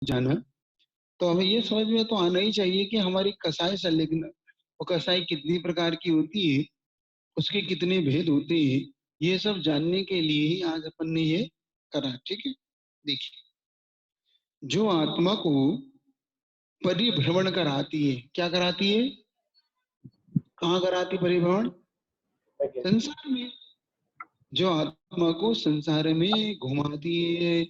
जाना, तो हमें ये समझ में तो आना ही चाहिए कि हमारी कसाई संलग्न, वो कसाई कितनी प्रकार की होती है, उसके कितने भेद होते हैं, ये सब जानने के लिए ही आज अपन ने ये करा। ठीक है, देखिए, जो आत्मा को परिभ्रमण कराती है, क्या कराती है, कहाँ कराती परिभ्रमण, संसार में। जो आत्मा को संसार में घुमाती है,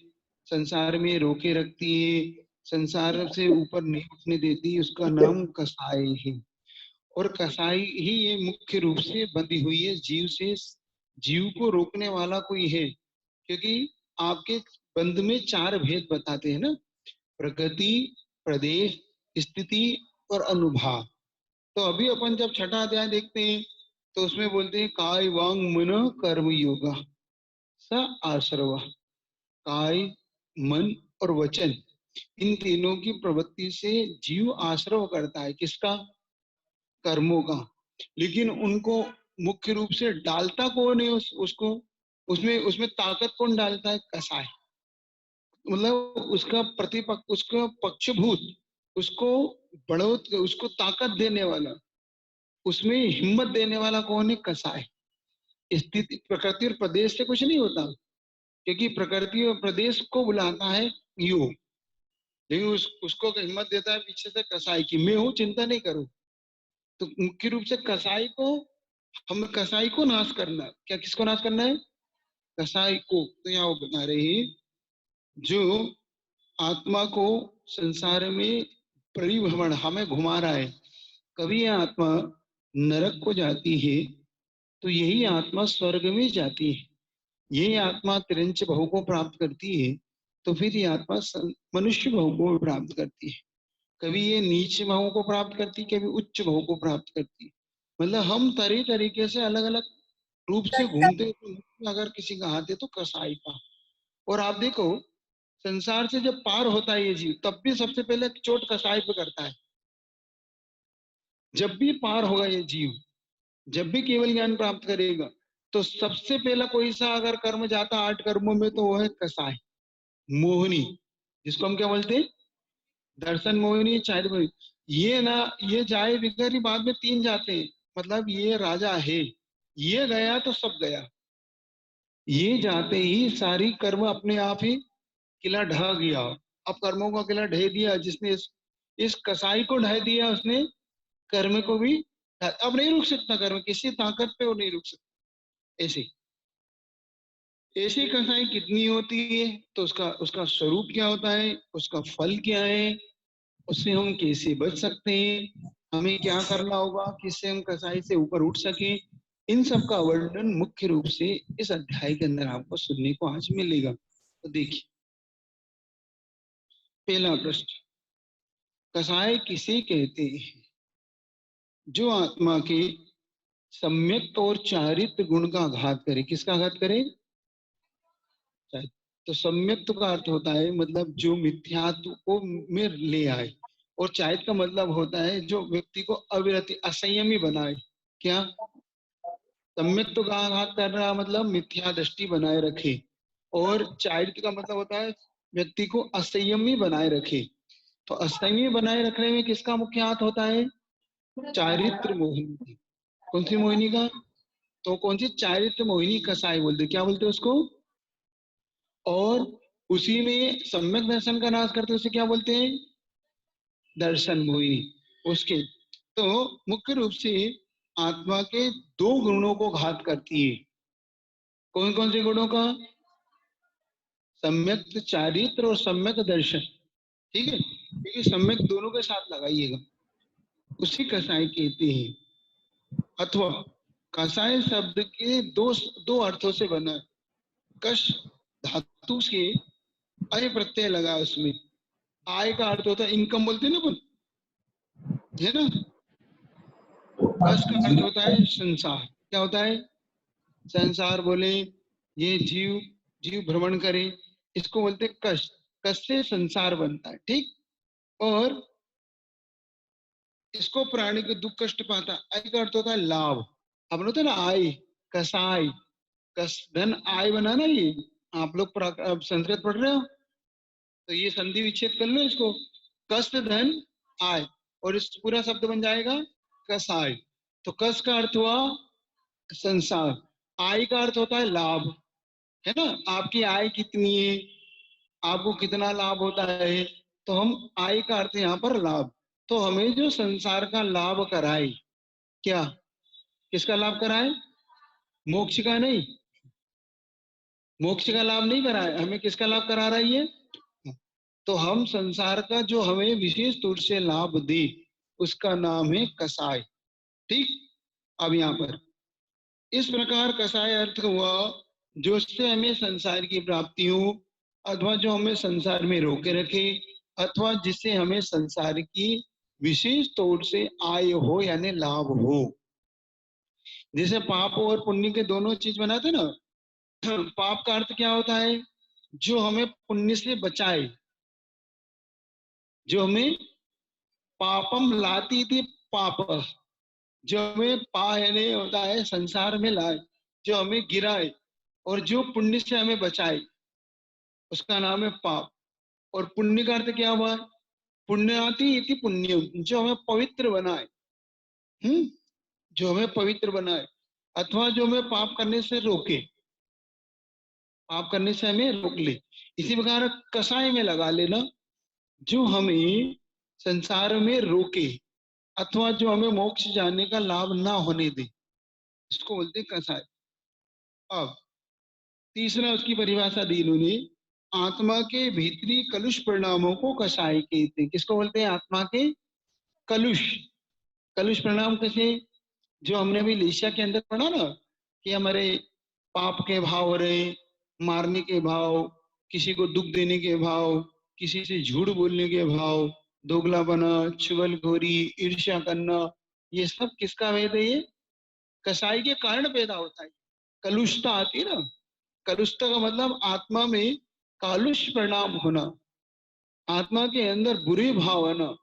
संसार में रोके रखती है, संसार से ऊपर नहीं उठने देती, उसका नाम कसाई है। और कसाई ही ये मुख्य रूप से बंधी हुई है जीव से। जीव को रोकने वाला कोई है, क्योंकि आपके बंध में चार भेद बताते हैं ना, प्रकृति, प्रदेश, स्थिति और अनुभाव। तो अभी अपन जब छठा अध्याय देखते हैं तो उसमें बोलते हैं काय वांग मन कर्म योगा स आश्रव। काय, मन और वचन, इन तीनों की प्रवृत्ति से जीव आश्रव करता है, किसका, कर्मों का। लेकिन उनको मुख्य रूप से डालता कौन है, उसको, उसमें उसमें ताकत कौन डालता है, कसाय। मतलब उसका प्रतिपक्ष, उसका पक्षभूत, उसको बढ़ोत, उसको ताकत देने वाला, उसमें हिम्मत देने वाला कौन है, कसाय। स्थिति, प्रकृति और प्रदेश से कुछ नहीं होता, क्योंकि प्रकृति और प्रदेश को बुलाता है योग, लेकिन उसको हिम्मत देता है पीछे से कसाई की, मैं हूं, चिंता नहीं करो। तो मुख्य रूप से कसाई को, हम कसाई को नाश करना है। क्या, किसको नाश करना है, कसाई को। तो यहाँ वो बता रहे हैं, जो आत्मा को संसार में परिभ्रमण हमें घुमा रहा है, कभी यह आत्मा नरक को जाती है तो यही आत्मा स्वर्ग में जाती है। यही आत्मा तिरंच भव को प्राप्त करती है तो फिर ये आत्मा मनुष्य भव को प्राप्त करती है। कभी ये नीच भावों को प्राप्त करती, कभी उच्च भाव को प्राप्त करती। मतलब हम तरह तरीके से अलग अलग रूप से घूमते हैं। अगर किसी का हाथ है तो कसाई का। और आप देखो, संसार से जब पार होता है ये जीव, तब भी सबसे पहले चोट कसाई पे करता है। जब भी पार होगा ये जीव, जब भी केवल ज्ञान प्राप्त करेगा, तो सबसे पहला कोई सा अगर कर्म जाता 8 कर्मों में, तो वो है कसाई, मोहिनी, जिसको हम क्या बोलते हैं, दर्शन मोहिनी, चाइल्ड मोहिनी। ये ना, ये जाए बिगर ही बाद में 3 जाते हैं। मतलब ये राजा है, ये गया तो सब गया। ये जाते ही सारी कर्म अपने आप ही किला ढह गया। अब कर्मों का किला ढह दिया जिसने, इस कसाई को ढह दिया उसने, कर्म को भी अब नहीं रुक सकता कर्म, किसी ताकत पे वो नहीं रुक सकता। ऐसे ऐसी कसाई कितनी होती है, तो उसका उसका स्वरूप क्या होता है, उसका फल क्या है, उससे हम कैसे बच सकते हैं, हमें क्या करना होगा किससे हम कसाई से ऊपर उठ सके, इन सब का वर्णन मुख्य रूप से इस अध्याय के अंदर आपको सुनने को आज मिलेगा। तो देखिए, पहला प्रश्न, कसाय किसे कहते हैं, जो आत्मा के सम्यक और चारित्र गुण का आघात करे। किसका आघात करे, तो सम्यक का अर्थ होता है मतलब जो मिथ्यात्व को में ले आए, और चारित्र का मतलब होता है जो व्यक्ति को अविरति असंयमी बनाए। क्या, सम्यक का आघात कर रहा मतलब मिथ्या दृष्टि बनाए रखे, और चारित्र का मतलब होता है व्यक्ति को असंयमी बनाए रखे। तो असंयमी बनाए रखने में किसका मुख्य हाथ होता है, चारित्र मोहिनी। कौन सी मोहिनी का, तो कौन सी, चारित्र मोहिनी कसाई बोलते, क्या बोलते उसको। और उसी में सम्यक दर्शन का नाश करते उसे क्या बोलते हैं, दर्शन मोहिनी। उसके तो मुख्य रूप से आत्मा के 2 गुणों को घात करती है। कौन कौन से गुणों का, सम्यक चारित्र और सम्यक दर्शन। ठीक है, क्योंकि सम्यक दोनों के साथ लगाइएगा, उसी कसाई कहते हैं। अथवा कसाई शब्द के दो दो अर्थों से बना है। कश धातु से अय प्रत्यय लगा उसमें। आय का अर्थ होता है इनकम, बोलते हैं ना अपन, है ना। कश का अर्थ होता है संसार। क्या होता है, संसार बोले, ये जीव, जीव भ्रमण करे, इसको बोलते कश। कश से संसार बनता है, ठीक। और इसको प्राणी को दुख कष्ट पाता। आय का अर्थ होता है लाभ। अब होता है ना आय, कसाई, कस धन आय बना ना, ये आप लोग संस्कृत पढ़ रहे हो, तो ये संधि विच्छेद कर लो इसको, कष्ट धन आय, और इस पूरा शब्द बन जाएगा कसाय। तो कस का अर्थ हुआ संसार, आय का अर्थ होता है लाभ, है ना, आपकी आय कितनी है, आपको कितना लाभ होता है, तो हम आय का अर्थ यहाँ पर लाभ। तो हमें जो संसार का लाभ कराए, क्या, किसका लाभ कराए, मोक्ष का नहीं, मोक्ष का लाभ नहीं कराए, हमें किसका लाभ करा रही है, तो हम संसार का जो हमें विशेष तौर से लाभ दे उसका नाम है कसाय। ठीक, अब यहाँ पर इस प्रकार कसाय अर्थ हुआ जो उससे हमें संसार की प्राप्ति हो, अथवा जो हमें संसार में रोके रखे, अथवा जिससे हमें संसार की विशेष तौर से आय हो यानी लाभ हो। जैसे पाप और पुण्य के दोनों चीज बनाते ना, पाप का अर्थ क्या होता है, जो हमें पुण्य से बचाए, जो हमें पापम लाती थी पाप, जो हमें पा यानी होता है संसार में लाए, जो हमें गिराए, और जो पुण्य से हमें बचाए उसका नाम है पाप। और पुण्य का अर्थ क्या हुआ, पुण्याति इति पुण्यम, जो हमें पवित्र बनाए, जो हमें पवित्र बनाए, अथवा जो हमें पाप करने से रोके, पाप करने से हमें रोक ले। इसी प्रकार कसाय में लगा लेना, जो हमें संसार में रोके, अथवा जो हमें मोक्ष जाने का लाभ ना होने दे, इसको बोलते हैं कसाय। अब तीसरा उसकी परिभाषा दी इन्होंने, आत्मा के भीतरी कलुष परिणामों को कसाय कहते हैं। किसको बोलते हैं, आत्मा के कलुष, कलुष परिणाम कैसे, जो हमने अभी लेशिया के अंदर पढ़ा ना, कि हमारे पाप के भाव हो रहे, मारने के भाव, किसी को दुख देने के भाव, किसी से झूठ बोलने के भाव, दोगलापना, चुगलखोरी, ईर्ष्या करना, ये सब किसका भेद है, ये कसाई के कारण पैदा होता है। कलुषता आती है ना, कलुषता का मतलब आत्मा में कालुष परिणाम होना, आत्मा के अंदर बुरे भाव आना,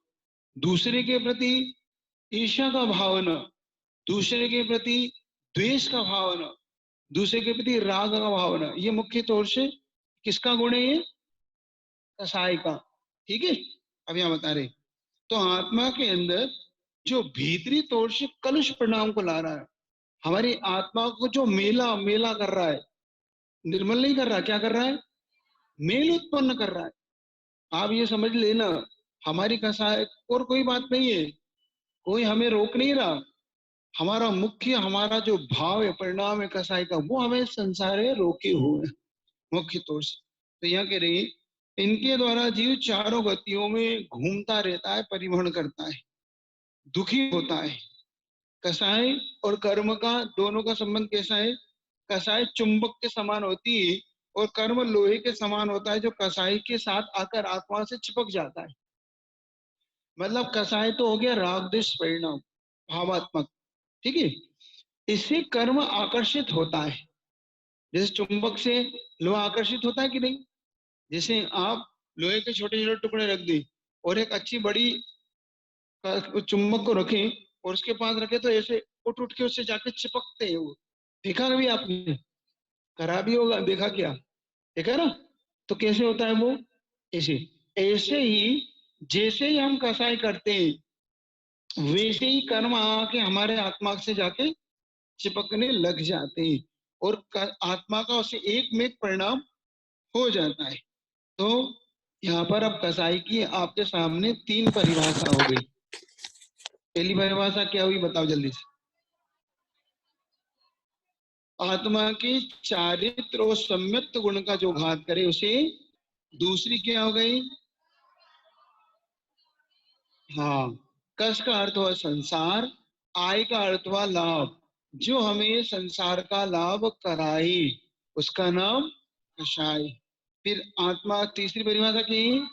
दूसरे के प्रति ईर्ष्या का भाव आना, दूसरे के प्रति द्वेष का भाव आना, दूसरे के प्रति राग का भाव आना, ये मुख्य तौर से किसका गुण है, ये कसाय का। ठीक है, अब यहां बता रहे, तो आत्मा के अंदर जो भीतरी तौर से कलुष परिणाम को ला रहा है, हमारी आत्मा को जो मेला मेला कर रहा है, निर्मल नहीं कर रहा, क्या कर रहा है, मेल उत्पन्न कर रहा है। आप ये समझ लेना, हमारी कसाय और कोई बात नहीं है, कोई हमें रोक नहीं रहा, हमारा मुख्य, हमारा जो भाव है, परिणाम है कसाई का, वो हमें संसार में रोके हुए मुख्य तौर से। तो यहाँ कह रही, इनके द्वारा जीव चारों गतियों में घूमता रहता है, परिभ्रमण करता है, दुखी होता है। कसाय और कर्म का दोनों का संबंध कैसा है, कसाय चुंबक के समान होती है और कर्म लोहे के समान होता है, जो कसाई के साथ आकर आत्मा से चिपक जाता है। मतलब कसाय तो हो गया राग द्वेष परिणाम, भावात्मक, ठीक है, इससे कर्म आकर्षित होता है। जैसे चुंबक से लोहा आकर्षित होता है कि नहीं, जैसे आप लोहे के छोटे छोटे टुकड़े रख दें और एक अच्छी बड़ी चुंबक को रखें और उसके पास रखे, तो ऐसे उठ उठ के उससे जाके चिपकते हैं वो, देखा कभी आपने, करा भी होगा, देखा क्या, देखा ना, तो कैसे होता है वो, ऐसे, ऐसे ही जैसे ही हम कसाई करते हैं वैसे ही कर्म आके हमारे आत्मा से जाके चिपकने लग जाते हैं और आत्मा का उससे एक में एक परिणाम हो जाता है। तो यहाँ पर अब कसाई की आपके सामने तीन परिभाषा हो गई। पहली परिभाषा क्या हुई, बताओ जल्दी से, आत्मा के चारित्र और सम्यक्त गुण का जो घात करे उसे। दूसरी क्या हो गई, हाँ, कस का अर्थ हुआ संसार, आय का अर्थ हुआ लाभ, जो हमें संसार का लाभ कराए उसका नाम कषाय। फिर आत्मा, तीसरी परिभाषा की,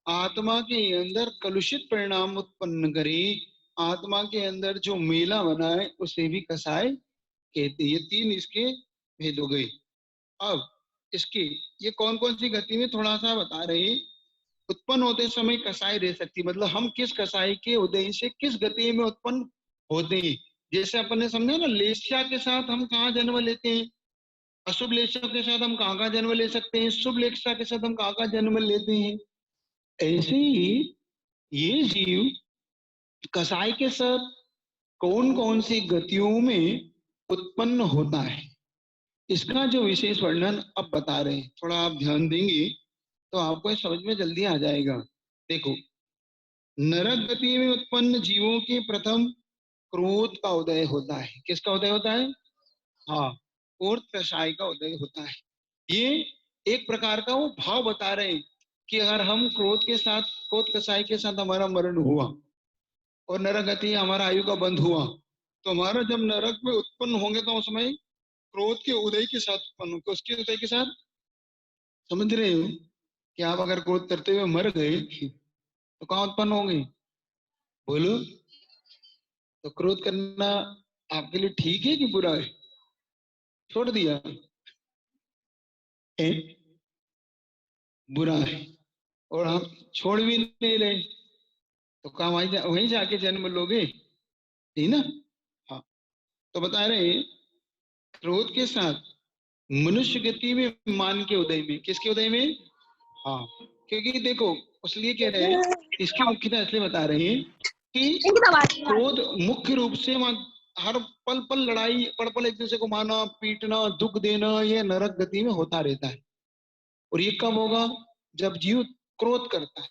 आत्मा के अंदर कलुषित परिणाम उत्पन्न करे, आत्मा के अंदर जो मेला बनाए उसे भी कसाय कहते। ये तीन इसके भेद हो गए। अब इसके ये कौन कौन सी गति में थोड़ा सा बता रहे हैं। उत्पन्न होते समय कसाई रह सकती, मतलब हम किस कसाई के उदय से किस गति में उत्पन्न होते हैं। जैसे अपन ने समझा ना, लेस्या के साथ हम कहाँ जन्म लेते हैं, अशुभ लेशा के साथ हम कहाँ का जन्म ले सकते हैं, शुभ लेशा के साथ हम कहाँ का जन्म लेते हैं। ऐसे ही ये जीव कसाई के साथ कौन कौन सी गतियों में उत्पन्न होता है, इसका जो विशेष वर्णन अब बता रहे हैं। थोड़ा आप ध्यान देंगे तो आपको समझ में जल्दी आ जाएगा। देखो, नरक गति में उत्पन्न जीवों के प्रथम क्रोध का उदय होता है। किसका उदय होता है? हाँ, और कसाई का उदय होता है। ये एक प्रकार का वो भाव बता रहे हैं कि अगर हम क्रोध के साथ, क्रोध कसाई के साथ हमारा मरण हुआ और नरक गति हमारा आयु का बंद हुआ, तो हमारा जब नरक में उत्पन्न होंगे तो उस समय क्रोध के उदय के साथ उत्पन्न होंगे। उसके उदय के साथ, समझ रहे हो कि आप अगर क्रोध करते हुए मर गए तो कहाँ उत्पन्न होंगे? बोलो। तो क्रोध करना आपके लिए ठीक है कि बुरा है? छोड़ दिया है? बुरा है। और आप छोड़ भी नहीं रहे तो कहाँ वहीं जाके जन्म लोगे, नहीं ना? हाँ, तो बता रहे हैं क्रोध के साथ मनुष्य गति में, मान के उदय में। किसके उदय में? हाँ, क्योंकि देखो इसलिए कह रहे हैं, इसकी मुख्यता इसलिए बता रहे हैं कि क्रोध मुख्य रूप से हर पल पल लड़ाई, पल पल एक दूसरे को मारना, पीटना, दुख देना, ये नरक गति में होता रहता है। और ये कब होगा? जब जीव क्रोध करता है।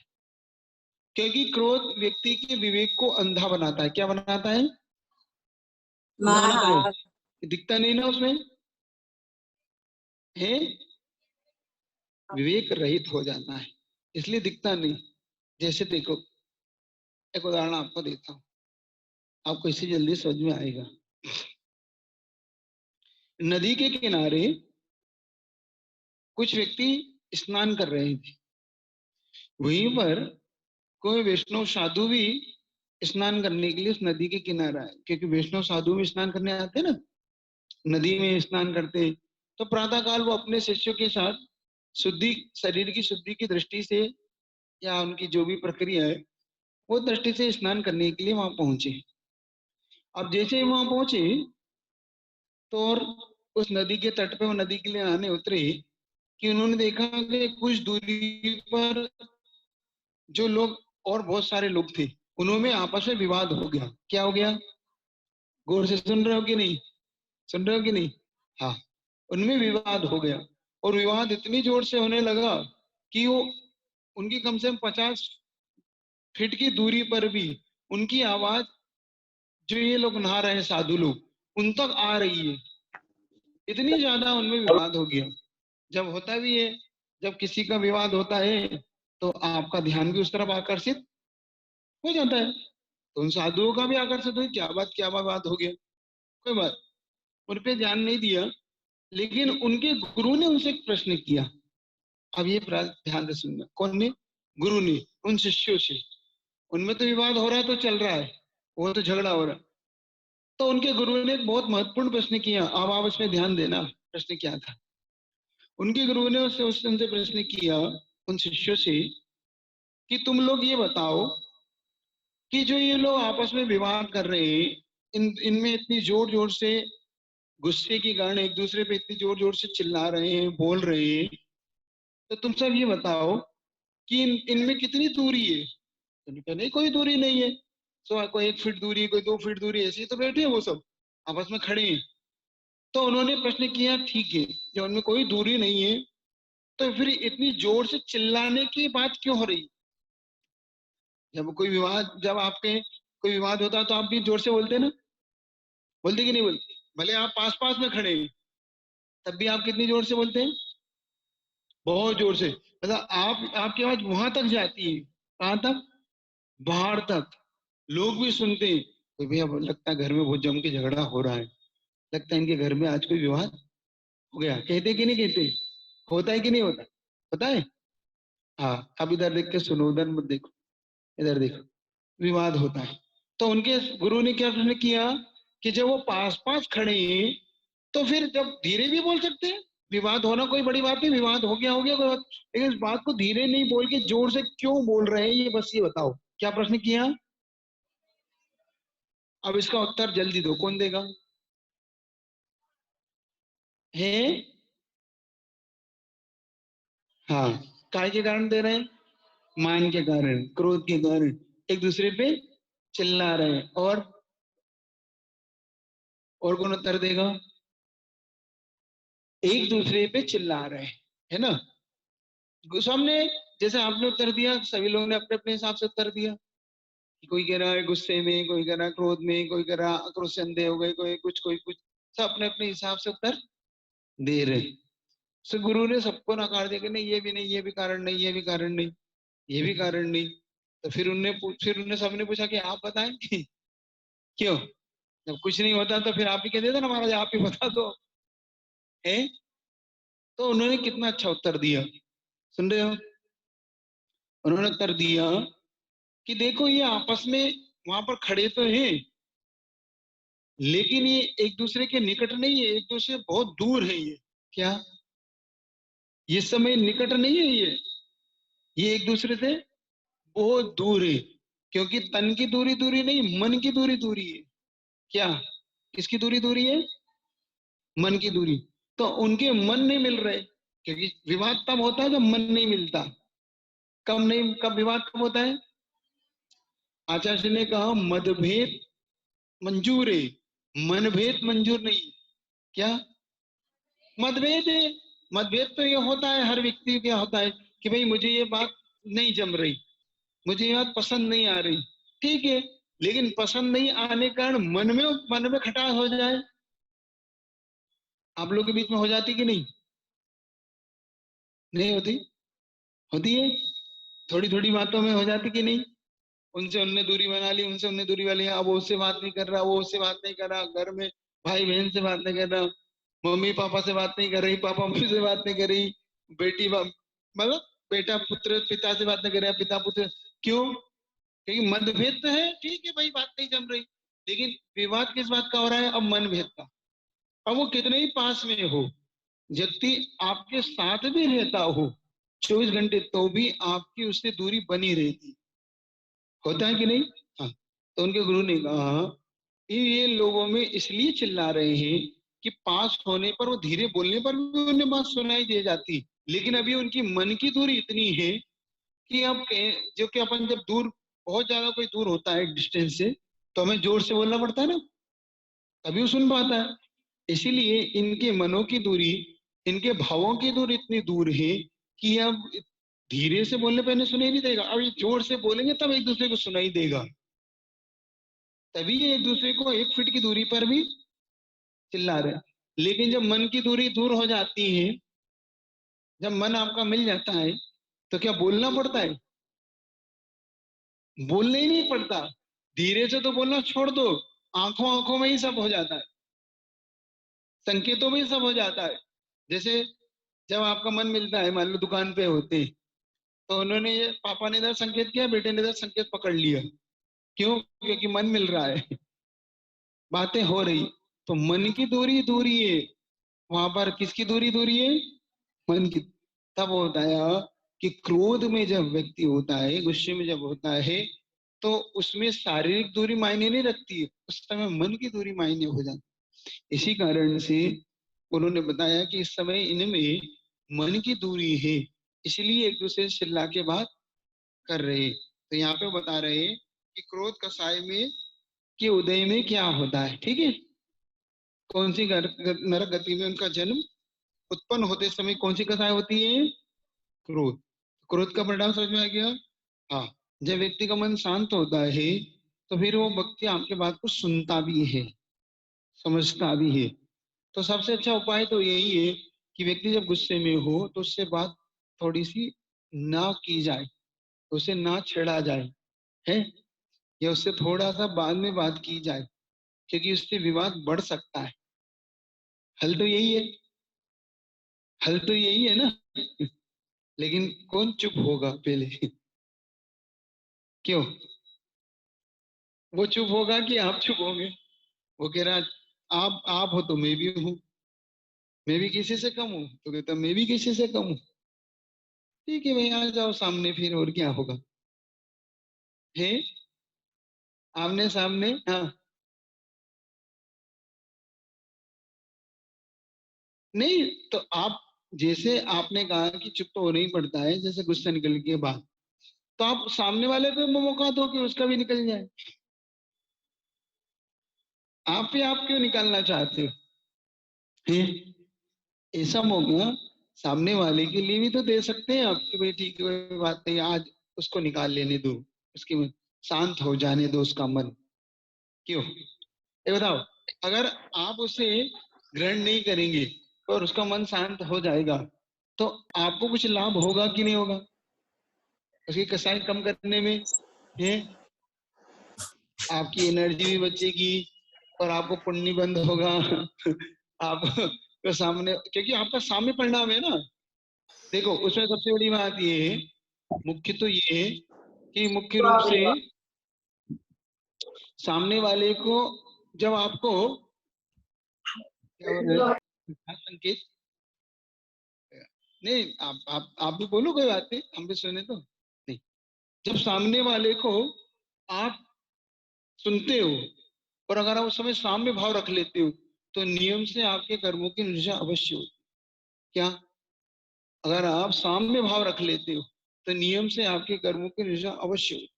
क्योंकि क्रोध व्यक्ति के विवेक को अंधा बनाता है। क्या बनाता है? अंधा बनाता है। दिखता नहीं ना उसमें है, विवेक रहित हो जाता है, इसलिए दिखता नहीं। जैसे देखो, एक उदाहरण आपको देता हूँ, आपको इससे जल्दी समझ में आएगा। नदी के किनारे कुछ व्यक्ति स्नान कर रहे थे। वहीं पर कोई वैष्णव साधु भी स्नान करने के लिए उस नदी के किनारे आए, क्योंकि वैष्णव साधु भी स्नान करने आते हैं ना, नदी में स्नान करते हैं। तो प्रातः काल वो अपने शिष्यों के साथ शुद्धि, शरीर की शुद्धि की दृष्टि से, या उनकी जो भी प्रक्रिया है वो दृष्टि से स्नान करने के लिए वहां पहुंचे। अब जैसे ही वहां पहुंचे तो और उस नदी के तट पे वो नदी के लिए आने उतरे कि उन्होंने देखा कि कुछ दूरी पर जो लोग, और बहुत सारे लोग थे, उन्होंने आपस में विवाद हो गया। क्या हो गया? गौर से सुन रहे हो कि नहीं? सुन रहे हो कि नहीं? हाँ, उनमें विवाद हो गया। और विवाद इतनी जोर से होने लगा कि वो, उनकी कम से कम 50 फीट की दूरी पर भी उनकी आवाज, जो ये लोग नहा रहे हैं साधु लोग, उन तक आ रही है। इतनी ज्यादा उनमें विवाद हो गया। जब होता भी है, जब किसी का विवाद होता है तो आपका ध्यान भी उस तरफ आकर्षित हो जाता है। तो उन साधुओं का भी आकर्षित हुई, क्या बात हो गया, कोई बात, उन पे ध्यान नहीं दिया। लेकिन उनके गुरु ने उनसे एक प्रश्न किया। अब ये ध्यान से सुनना, कौन ने? गुरु ने उन शिष्यों से। उनमें तो विवाद हो रहा है, तो चल रहा है, वो तो झगड़ा हो रहा है। तो उनके गुरु ने एक बहुत महत्वपूर्ण प्रश्न किया। अब आप उसमें ध्यान देना, प्रश्न क्या था। उनके गुरु ने उनसे प्रश्न किया, उन शिष्यों से, कि तुम लोग ये बताओ कि जो ये लोग आपस में विवाद कर रहे हैं, इनमें इतनी जोर जोर से, गुस्से के कारण एक दूसरे पे इतनी जोर जोर से चिल्ला रहे हैं, बोल रहे हैं, तो तुम सब ये बताओ कि इनमें कितनी दूरी है? तो उन्होंने कहा, नहीं कोई दूरी नहीं है। सो कोई 1 फीट दूरी, कोई 2 फीट दूरी, ऐसे ही तो बैठे हैं वो सब, आपस में खड़े हैं। तो उन्होंने प्रश्न किया, ठीक है, जब उनमें कोई दूरी नहीं है तो फिर इतनी जोर से चिल्लाने की बात क्यों हो रही? जब आपके कोई विवाद होता है तो आप भी जोर से बोलते हैं ना, बोलते कि नहीं बोलते? भले आप पास पास में खड़े हैं तब भी आप कितनी जोर से बोलते हैं? बहुत जोर से। मतलब आपकी आवाज वहां तक जाती है, कहां तक? बाहर तक। लोग भी सुनते हैं, तो भैया लगता है घर में बहुत जम के झगड़ा हो रहा है, लगता है इनके घर में आज कोई विवाद हो गया। कहते कि नहीं कहते? होता है कि नहीं होता? पता है? हाँ, अब इधर देख के सुनो, उधर मत देखो, इधर देखो, विवाद होता है। तो उनके गुरु ने क्या प्रश्न किया कि जब वो पास पास खड़े हैं तो फिर जब धीरे भी बोल सकते हैं, विवाद होना कोई बड़ी बात नहीं, विवाद हो गया कोई बात, लेकिन इस बात को धीरे नहीं बोल के जोर से क्यों बोल रहे हैं, ये बस ये बताओ। क्या प्रश्न किया? अब इसका उत्तर जल्दी दो, कौन देगा? है? हाँ, काय के कारण दे रहे हैं? मान के कारण, क्रोध के कारण एक दूसरे पे चिल्ला रहे हैं। और कौन उत्तर देगा? एक दूसरे पे चिल्ला रहे हैं, है ना? सामने जैसे आपने उत्तर दिया, सभी लोगों ने अपने अपने हिसाब से उत्तर दिया कि कोई कह रहा है गुस्से में, कोई कह रहा है क्रोध में, कोई कह रहा है आक्रोश से अंधे हो गए, कोई कुछ। सब अपने अपने हिसाब से उत्तर दे रहे हैं। सो गुरु ने सबको नकार दिया कि नहीं, ये भी नहीं, ये भी कारण नहीं, ये भी कारण नहीं, ये भी कारण नहीं। तो फिर उनने सबने पूछा कि आप बताएं क्यों? जब कुछ नहीं होता तो फिर आप ही कह देते ना महाराज, आप ही बता दो। है? तो उन्होंने कितना अच्छा उत्तर दिया, सुन रहे हो? उन्होंने उत्तर दिया कि देखो ये आपस में वहां पर खड़े तो हैं, लेकिन ये एक दूसरे के निकट नहीं है, एक दूसरे से बहुत दूर है ये। क्या? ये समय निकट नहीं है ये एक दूसरे से बहुत दूर है। क्योंकि तन की दूरी दूरी नहीं, मन की दूरी दूरी है। क्या? किसकी दूरी दूरी है? मन की दूरी। तो उनके मन नहीं मिल रहे, क्योंकि विवाद तब होता है जब मन नहीं मिलता। कब विवाद कब होता है? आचार्य जी ने कहा मतभेद मंजूर है, मनभेद मंजूर नहीं। क्या? मतभेद है। मतभेद तो ये होता है, हर व्यक्ति क्या होता है कि भाई मुझे ये बात नहीं जम रही, मुझे ये बात पसंद नहीं आ रही। ठीक है, लेकिन पसंद नहीं आने के कारण मन में खटास हो जाए। आप लोग के बीच में हो जाती कि नहीं? नहीं होती? होती है। थोड़ी थोड़ी बातों में हो जाती कि नहीं? उनसे उनने दूरी बना ली, उनसे उनने दूरी बना ली, अब वो उससे बात नहीं कर रहा, वो उससे बात नहीं कर रहा, घर में भाई बहन से बात नहीं कर रहा, मम्मी पापा से बात नहीं कर रही, पापा मम्मी से बात नहीं कर रही, मतलब बेटा पुत्र पिता से बात नहीं कर रहा, पिता पुत्र। क्यों? क्योंकि मतभेद तो है, ठीक है भाई, बात नहीं जम रही, लेकिन विवाद किस बात का हो रहा है? अब मन भेद का। अब वो कितने ही पास में हो, व्यक्ति आपके साथ भी रहता हो 24 घंटे, तो भी आपकी उससे दूरी बनी रहती। होता है कि नहीं? हाँ। तो उनके गुरु ने कहा ये लोगों में इसलिए चिल्ला रहे हैं कि पास होने पर, वो धीरे बोलने पर भी उन्हें बात सुनाई दे जाती, लेकिन अभी उनकी मन की दूरी इतनी है कि जो कि अपन जब दूर, बहुत ज्यादा कोई दूर होता है डिस्टेंस से, तो हमें जोर से बोलना पड़ता है ना, तभी वो सुन पाता है। इसीलिए इनके मनों की दूरी, इनके भावों की दूरी इतनी दूर है कि अब धीरे से बोलने पर इन्हें सुनाई नहीं देगा, अब ये जोर से बोलेंगे तब एक दूसरे को सुनाई देगा। तभी ये एक दूसरे को 1 फीट की दूरी पर भी चिल्ला रहे हैं। लेकिन जब मन की दूरी दूर हो जाती है, जब मन आपका मिल जाता है, तो क्या बोलना पड़ता है? बोलना ही नहीं पड़ता। धीरे से तो बोलना छोड़ दो, आंखों आंखों में ही सब हो जाता है, संकेतों में ही सब हो जाता है। जैसे जब आपका मन मिलता है, मान लो दुकान पे होते हैं, तो उन्होंने ये पापा ने इधर संकेत किया, बेटे ने इधर संकेत पकड़ लिया। क्यों? क्योंकि मन मिल रहा है, बातें हो रही। तो मन की दूरी दूरी है, वहां पर किसकी दूरी दूरी है? मन की। तब होता है कि क्रोध में जब व्यक्ति होता है, गुस्से में जब होता है, तो उसमें शारीरिक दूरी मायने नहीं रखती है, उस समय मन की दूरी मायने हो जाती। इसी कारण से उन्होंने बताया कि इस समय इनमें मन की दूरी है, इसलिए एक दूसरे से चिल्ला के बात कर रहे हैं। तो यहाँ पे बता रहे हैं कि क्रोध कसाय में के उदय में क्या होता है, ठीक है? कौन सी नरक गति में उनका जन्म, उत्पन्न होते समय कौन सी कथाएं होती है? क्रोध। क्रोध का परिणाम समझ में आ गया? हाँ। जब व्यक्ति का मन शांत होता है, तो फिर वो व्यक्ति आपके बात को सुनता भी है, समझता भी है। तो सबसे अच्छा उपाय तो यही है कि व्यक्ति जब गुस्से में हो तो उससे बात थोड़ी सी ना की जाए, उसे ना छेड़ा जाए, है, या उससे थोड़ा सा बाद में बात की जाए, क्योंकि उससे विवाद बढ़ सकता है। हल तो यही है, हल तो यही है ना। लेकिन कौन चुप होगा पहले? क्यों? वो चुप होगा कि आप चुप होंगे? वो कह रहा आप हो तो मैं भी हूँ, मैं भी किसी से कम हूँ, तो कहता मैं भी किसी से कम हूँ। ठीक है भाई, आ जाओ सामने, फिर और क्या होगा? है, आमने सामने। हाँ। नहीं, तो आप जैसे आपने कहा कि चुप तो होना ही पड़ता है जैसे गुस्सा निकल के बाद, तो आप सामने वाले को मौका दो कि उसका भी निकल जाए। आप ही आप क्यों निकालना चाहते हो? हैं? ऐसा मौका सामने वाले के लिए भी तो दे सकते हैं आप कि भाई ठीक है कोई बात नहीं, आज उसको निकाल लेने दो, उसकी शांत हो जाने दो उसका मन। क्यों, ये बताओ। अगर आप उसे ग्रहण नहीं करेंगे और उसका मन शांत हो जाएगा तो आपको कुछ लाभ होगा कि नहीं होगा? उसकी कसाई कम करने में है, आपकी एनर्जी भी बचेगी और आपको पुण्य बंद होगा। आप तो सामने, क्योंकि आपका सामने परिणाम है ना। देखो उसमें सबसे बड़ी बात ये है, मुख्य तो ये है कि मुख्य रूप से सामने वाले को, जब आपको क्या हो रहा है, हाँ, संकेत, नहीं आप भी बोलो, कोई बात नहीं, हम भी सुने तो नहीं। जब सामने वाले को आप सुनते हो और अगर आप उस समय साम्य भाव रख लेते हो तो नियम से आपके कर्मों की निष्ठा अवश्य होती। क्या, अगर आप साम्य भाव रख लेते हो तो नियम से आपके कर्मों की निष्ठा अवश्य होती।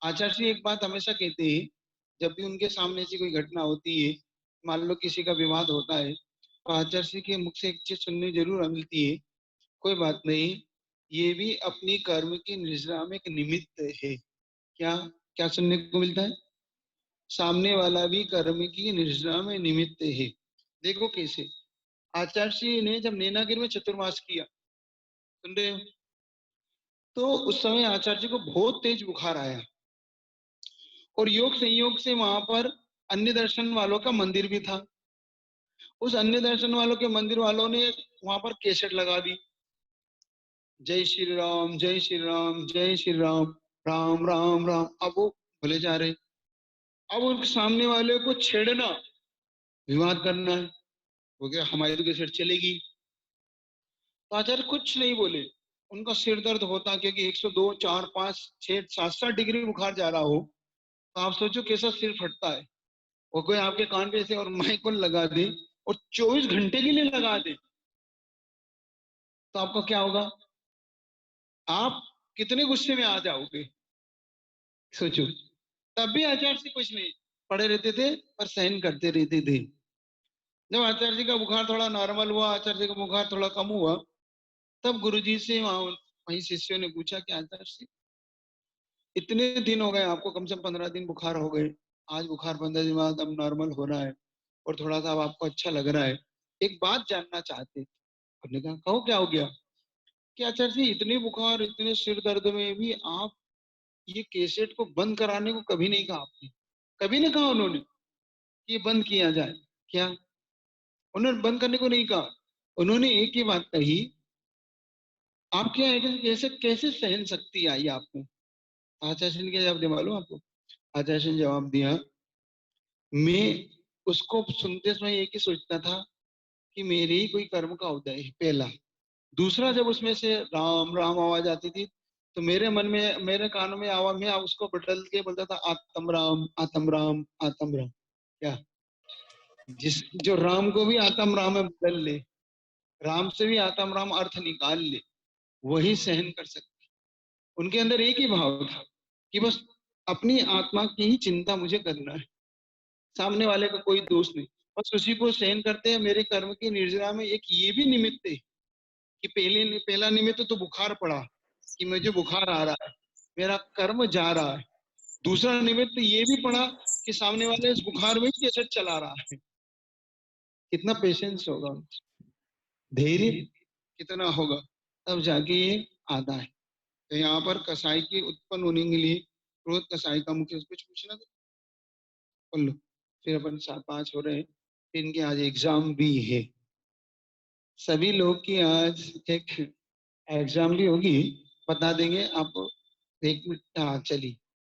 आचार्य जी एक बात हमेशा कहते हैं, जब भी उनके सामने ऐसी कोई घटना होती है, मान लो किसी का विवाद होता है, तो आचार्य जी के मुख से एक चीज सुनने जरूर मिलती है, कोई बात नहीं, ये भी अपनी कर्म की निष्ठा में एक निमित्त है। क्या, क्या सुनने को मिलता है? सामने वाला भी कर्म की निर्जरा में निमित्त है। देखो कैसे, आचार्य जी ने जब नैनागिरी में चतुर्मास किया, सुन रहे हो, तो उस समय आचार्य जी को बहुत तेज बुखार आया और योग संयोग से वहां पर अन्य दर्शन वालों का मंदिर भी था। उस अन्य दर्शन वालों के मंदिर वालों ने वहां पर कैसेट लगा दी, जय श्री राम जय श्री राम जय श्री राम, राम राम राम। अब वो बोले जा रहे, अब उनके सामने वाले को छेड़ना, विवाद करना है, वो क्या हमारी तो कैसेट चलेगी। तो आचार्य कुछ नहीं बोले, उनका सिर दर्द होता क्योंकि 102 4 5 6 7 7 डिग्री बुखार जा रहा हो, तो आप सोचो कैसा सिर फटता है। और कोई आपके कान पे से और माइक को लगा दे और 24 घंटे के लिए लगा दे, तो आपका क्या होगा? आप कितने गुस्से में आ जाओगे, सोचो। तब भी आचार्य से कुछ नहीं, पड़े रहते थे और सहन करते रहते थे। जब आचार्य जी का बुखार थोड़ा नॉर्मल हुआ, आचार्य जी का बुखार थोड़ा कम हुआ, तब गुरुजी से वहीं शिष्यों ने पूछा कि आचार्य जी इतने दिन हो गए आपको, कम से कम 15 दिन बुखार हो गए, आज बुखार 15 दिन बाद अब नॉर्मल हो रहा है और थोड़ा सा अब आपको अच्छा लग रहा है, एक बात जानना चाहते। हमने कहा कहो क्या हो गया? कि आचार्य जी इतने बुखार इतने सिर दर्द में भी आप ये कैसेट को बंद कराने को कभी नहीं कहा आपने, कभी नहीं कहा उन्होंने कि ये बंद किया जाए। क्या, उन्होंने बंद करने को नहीं कहा, उन्होंने एक ही बात कही, आप क्या है कि कैसे कैसे सहन शक्ति आई आपको? आचार्य ने क्या जवाब दिया मालूम आपको? आचार्य ने जवाब दिया, मैं उसको सुनते समय एक ही सोचता था कि मेरे ही कोई कर्म का उदय है, पहला। दूसरा, जब उसमें से राम राम आवाज आती थी तो मेरे मन में, मेरे कानों में आवाज, मैं उसको बदल के बोलता था आत्म राम आत्म राम आत्म राम। क्या, जिस जो राम को भी आत्म राम में बदल ले, राम से भी आत्म राम अर्थ निकाल ले, वही सहन कर सकते। उनके अंदर एक ही भाव था कि बस अपनी आत्मा की ही चिंता मुझे करना है, सामने वाले का कोई दोष नहीं, बस उसी को सहन करते हैं। मेरे कर्म की निर्जरा में एक ये भी निमित्त है कि पहला निमित्त तो बुखार पड़ा, कि मुझे बुखार आ रहा है, मेरा कर्म जा रहा है। दूसरा निमित्त ये भी पड़ा कि सामने वाले इस बुखार में भी कैसे चला रहा है। कितना पेशेंस होगा, धैर्य कितना होगा, तब जाके ये आता है। तो यहाँ पर कसाई के उत्पन्न होने के लिए क्रोध कसाई का मुख्य, कुछ पूछना था बोल लो। फिर अपन 4 5 हो रहे हैं, फिर इनके आज एग्जाम भी है, सभी लोग की आज एक एग्जाम भी होगी, बता देंगे आपको। 1 मिनट, हाँ चलिए।